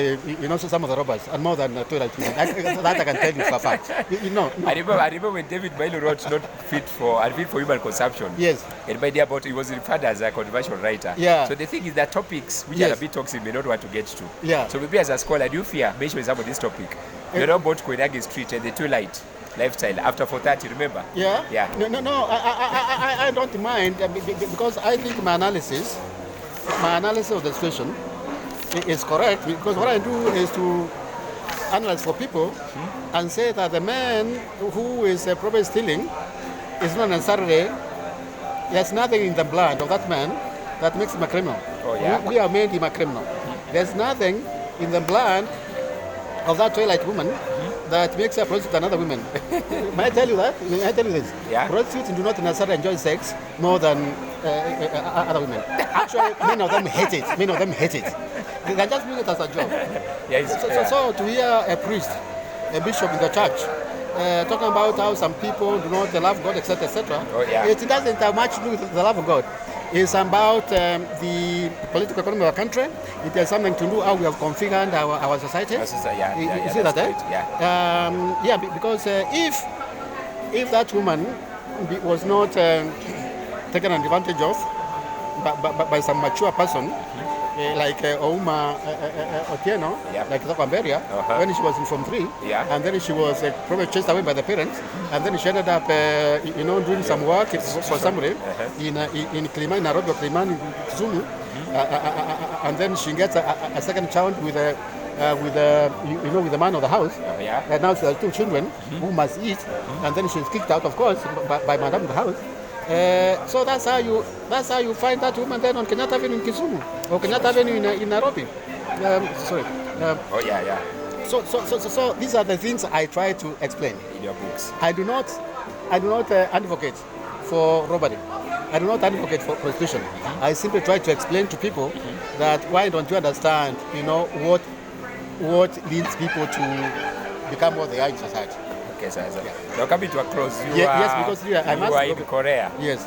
some of the robbers and more than toilet cleaning. That I can tell you for a fact. No. I remember when David Milo wrote "Not fit for human consumption." Yes. And by the about he was referred as a controversial writer. Yeah. So the thing is that topics which are a bit toxic may not want to get to. Yeah. So maybe as a scholar, do you fear mentioning some of this topic? You're not about Koinange Street and the twilight lifestyle after 4:30, remember? Yeah. Yeah. No. I don't mind because I think my analysis of the situation is correct, because what I do is to analyze for people and say that the man who is probably stealing is not necessarily, there's nothing in the blood of that man that makes him a criminal. Oh, yeah. We have made him a criminal. There's nothing in the blood of that twilight woman that makes her prostitute another woman. May I tell you that? May I tell you this? Yeah. Prostitutes do not necessarily enjoy sex more than other women. Actually, many of them hate it. They can just doing it as a job. So to hear a priest, a bishop in the church, talking about how some people do not love God, etc., it doesn't have much to do with the love of God. It's about the political economy of our country. It has something to do how we have configured our society. You see that, right? Because if that woman was not taken advantage of by some mature person, like Ouma Otieno, like Kithaka, Mberia, when she was in Form 3, and then she was probably chased away by the parents, and then she ended up, doing some work for somebody in Kisimani, Nairobi, or Kisimani, Kisumu, and then she gets a second child with the man of the house, and now she has 2 children who must eat, and then she's kicked out, of course, by madam of the house. So that's how you find that woman then on Kenyatta Avenue in Kisumu or Kenyatta Avenue in Nairobi. So these are the things I try to explain in your books. I do not advocate for robbery. I do not advocate for prostitution. I simply try to explain to people that why don't you understand, what leads people to become what they are in society. Okay, sir. Now coming to a close, you are in Korea. Yes.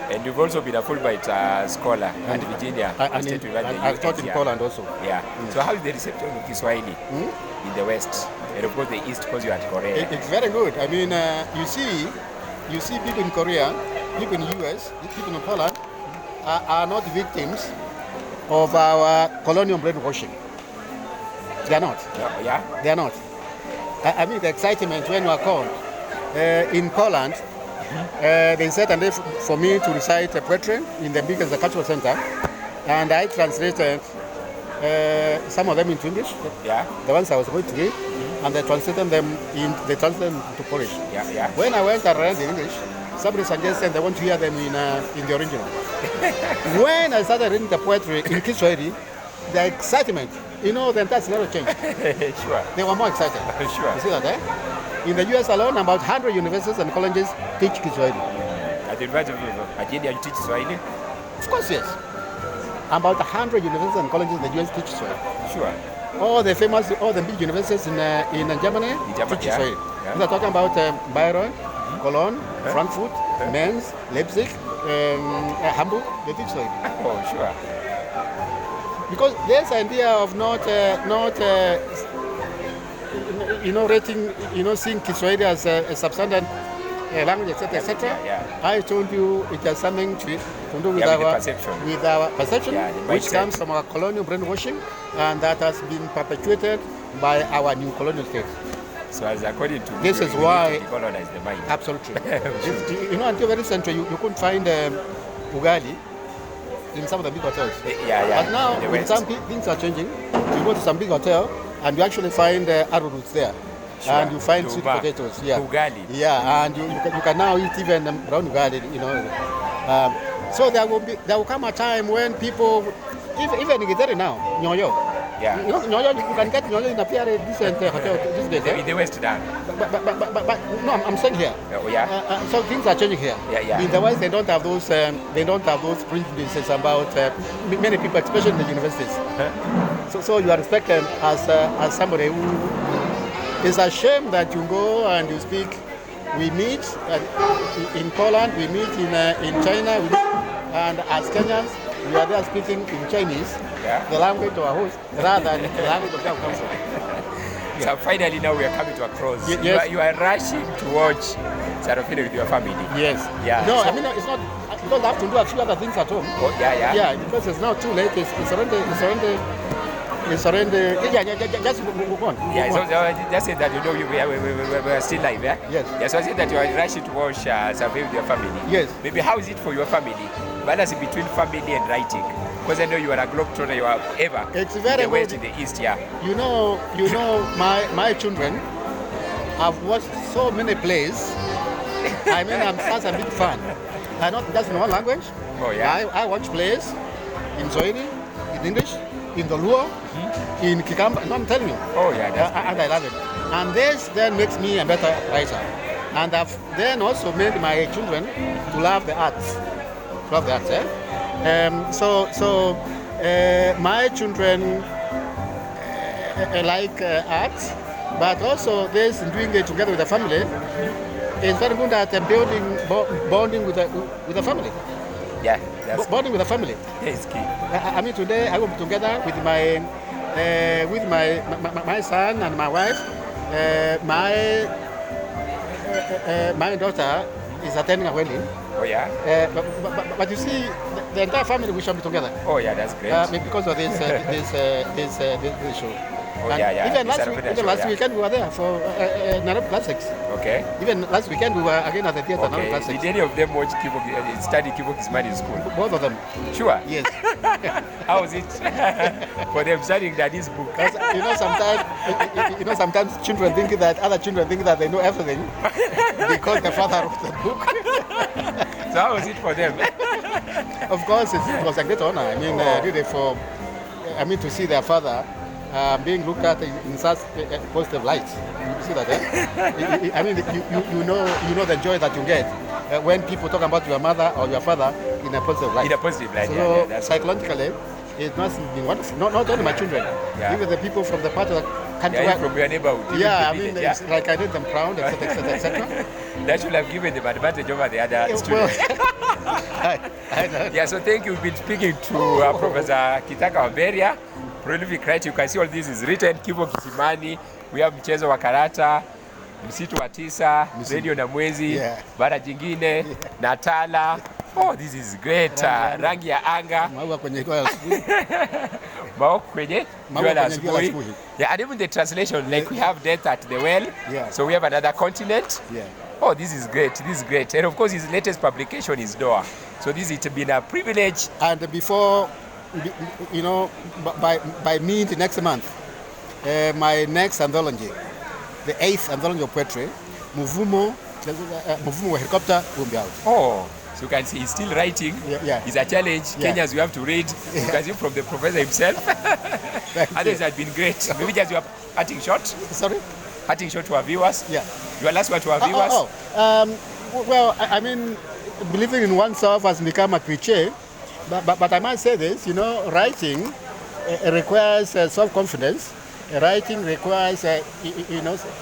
And you've also been a Fulbright scholar at Virginia. I've taught in Poland also. Yeah. So how is the reception of Kiswahili in the West? And of course the East, because you're at Korea. It's very good. I mean, you see people in Korea, people in the US, people in Poland are not victims of our colonial brainwashing. They are not. Yeah? They are not. I mean, the excitement when you are called in Poland, they set a day for me to recite poetry in the biggest cultural center, and I translated some of them into English. The ones I was going to read, and they translated them into Polish. When I went and read in English, somebody suggested they want to hear them in the original. When I started reading the poetry in Kiswahili, the excitement, the entire scenario changed. Sure. They were more excited. Sure. You see that, In the US alone, about 100 universities and colleges teach Kiswahili. At the University of Virginia, you teach Kiswahili? Of course, yes. About 100 universities and colleges in the US teach Kiswahili. Sure. All the big universities in Germany teach Kiswahili. We're talking about Bayern, Cologne, Frankfurt, Mainz, Leipzig, Hamburg, they teach Kiswahili. Oh, sure. Because there's an idea of not rating, seeing Kiswahili as a substandard language, etc. I told you it has something to do with our perception, which comes from our colonial brainwashing, and that has been perpetuated by our new colonial states. So as according to this is why decolonize the mind. Absolutely. Until very recently, you couldn't find ugali in some of the big hotels. But now, when some things are changing, you go to some big hotel and you actually find arrowroots there. Sure. And you find sweet potatoes. Ugali. And you can now eat even brown ugali, So there will come a time when people, even in Githeri now, Nyoyo, Yeah. You can get in a very decent hotel these days. In the West now. But no, I'm saying here. Oh, yeah. So things are changing here. Yeah. In the West, they don't have those. They don't have those prejudices about many people, especially in the universities. So you are respected as somebody who. It's a shame that you go and you speak. We meet in Poland. We meet in China. And as Kenyans, we are there speaking in Chinese, the language of our host, rather than the language of their country. So finally now we are coming to a close. Yes. You are rushing to watch Sarafina with your family. Yes. Yeah. No, so, I mean, it's not, you don't have to do a few other things at home. Oh, yeah. Yeah, because it's now too late. It's already, just go on. Yeah, so just say that, we are still live, yeah? Yes. Yeah, so I said that you are rushing to watch Sarafina with your family. Yes. Maybe how is it for your family? Balance between family and writing. Because I know you are a globetrotter, you are ever. It's very in the West, in the East, yeah. You know, my children have watched so many plays. I mean, I'm such a big fan. I not just in one language. Oh, yeah. I watch plays in Swahili, in English, in the Luo, in Kikamba. No, I'm telling you. Oh, yeah. And I love it. And this then makes me a better writer. And I've then also made my children to love the arts. Love the arts, eh? My children like art, but also this doing it together with the family is very good at bonding with the family. Yeah, that's bonding with the family. It's key. I mean, today I will be together with my son and my wife. My daughter is attending a wedding. Oh, yeah? But you see, the entire family, we shall be together. Oh, yeah, that's great. Because of this show. Oh, yeah. Even last weekend we were there for Nairobi Classics. Okay. Even last weekend we were again at the theater, Nairobi Classics. Did any of them watch study Kifo Kisimani in school? Both of them. Sure? Yes. How was it for them studying this book? Sometimes children think that other children think that they know everything because the father wrote the book. So how was it for them? Of course, it was a great honor. I mean, really to see their father being looked at in such a positive light. You see that, eh? I mean, you know the joy that you get when people talk about your mother or your father in a positive light. In a positive light, so that's psychologically, it must be wonderful. Not only my children, even the people from the part of the country. Yeah, from your neighborhood. Yeah, I mean, it's like I did them proud, etc. That should have given them advantage over the other students. I don't. Yeah, so thank you. We've been speaking to Professor Kithaka of Mberia. Prolific writer. You can see all this is written. Kifo Kisimani. We have mchezo wa karata, msitu wa tisa, radio na mwezi, bara jingine, Natala. Oh, this is great. Rangi ya anga. Maua kwenye jua la asubuhi. Maua kwenye jua la asubuhi. Yeah, and even the translation, like we have death at the well. Yeah. So we have another continent. Yeah. Oh, this is great. This is great. And of course, his latest publication is Doha. So this has been a privilege. And before, by mid next month, my next anthology, the 8th anthology of poetry, Muvumo Helicopter, will be out. Oh, so you can see he's still writing. Yeah. It's a challenge. Kenyans, you have to read. You can see from the professor himself. Others have been great. Maybe just your parting shot. Sorry? Parting shot to our viewers. Yeah. Your last word to our viewers. Well, I mean, believing in oneself has become a cliche. But I might say this, writing requires self-confidence. Writing requires,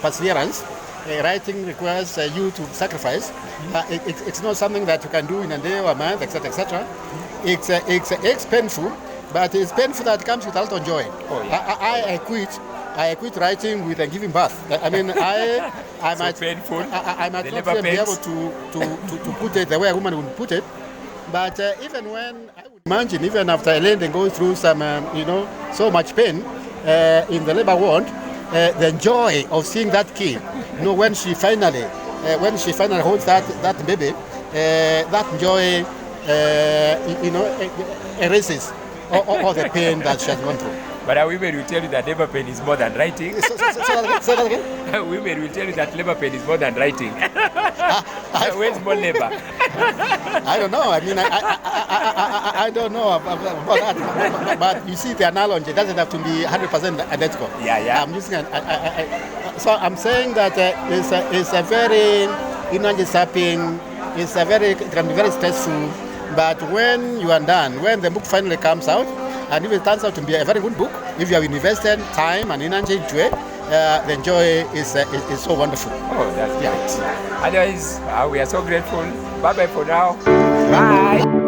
perseverance. Writing requires you to sacrifice. It's not something that you can do in a day or a month, etc., etc. It's painful, but it's painful that comes with a lot of joy. Oh, yeah. I quit writing with a giving birth. I mean, I might painful. I might not be able to put it the way a woman would put it. But even when I would imagine, even after Elaine goes through some, so much pain in the labor ward, the joy of seeing that kid, when she finally holds that baby, that joy, erases all the pain that she has gone through. But women will tell you that labor pain is more than writing. Say that again? Women will tell you that labor pain is more than writing. Where's more labor? I don't know. I mean, I don't know about that. But you see, the analogy doesn't have to be 100% identical. Yeah. I'm using so I'm saying that it's a very energy sapping. It can be very stressful. But when you are done, when the book finally comes out, and if it turns out to be a very good book, if you have invested time and energy into it, the joy is so wonderful. Oh, that's great. Otherwise, we are so grateful. Bye-bye for now. Bye.